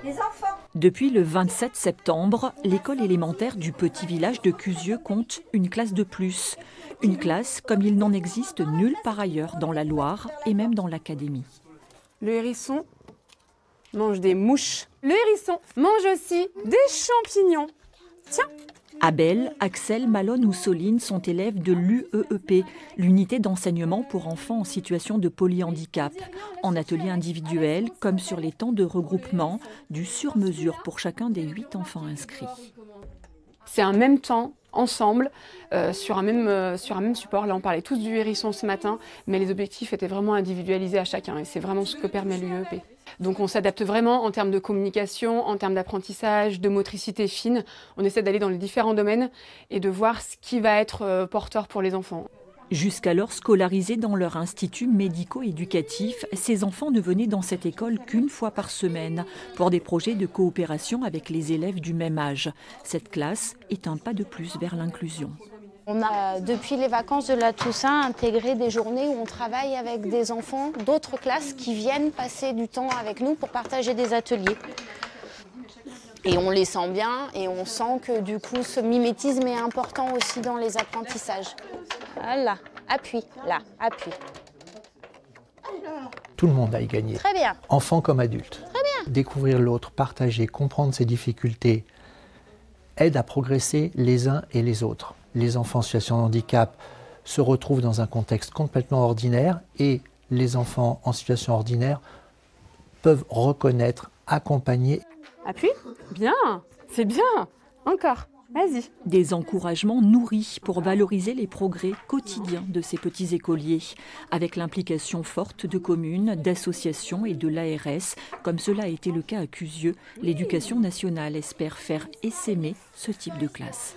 Les enfants. Depuis le 27 septembre, l'école élémentaire du petit village de Cuzieu compte une classe de plus. Une classe comme il n'en existe nulle part ailleurs dans la Loire et même dans l'académie. Le hérisson mange des mouches. Le hérisson mange aussi des champignons. Tiens! Abel, Axel, Malone ou Soline sont élèves de l'UEEP, l'unité d'enseignement pour enfants en situation de polyhandicap. En atelier individuel, comme sur les temps de regroupement, du sur-mesure pour chacun des 8 enfants inscrits. C'est un même temps, ensemble, sur un même support. Là, on parlait tous du hérisson ce matin, mais les objectifs étaient vraiment individualisés à chacun. Et c'est vraiment ce que permet l'UEEP. Donc on s'adapte vraiment en termes de communication, en termes d'apprentissage, de motricité fine. On essaie d'aller dans les différents domaines et de voir ce qui va être porteur pour les enfants. Jusqu'alors scolarisés dans leur institut médico-éducatif, ces enfants ne venaient dans cette école qu'une fois par semaine pour des projets de coopération avec les élèves du même âge. Cette classe est un pas de plus vers l'inclusion. On a, depuis les vacances de la Toussaint, intégré des journées où on travaille avec des enfants d'autres classes qui viennent passer du temps avec nous pour partager des ateliers. Et on les sent bien et on sent que du coup ce mimétisme est important aussi dans les apprentissages. Voilà, appuie, là, appuie. Tout le monde a y gagné. Très bien. Enfants comme adultes. Très bien. Découvrir l'autre, partager, comprendre ses difficultés, aide à progresser les uns et les autres. Les enfants en situation de handicap se retrouvent dans un contexte complètement ordinaire et les enfants en situation ordinaire peuvent reconnaître, accompagner. Appuie. Bien. C'est bien. Encore. Vas-y. Des encouragements nourris pour valoriser les progrès quotidiens de ces petits écoliers, avec l'implication forte de communes, d'associations et de l'ARS, comme cela a été le cas à Cuzieu. L'Éducation nationale espère faire essaimer ce type de classe.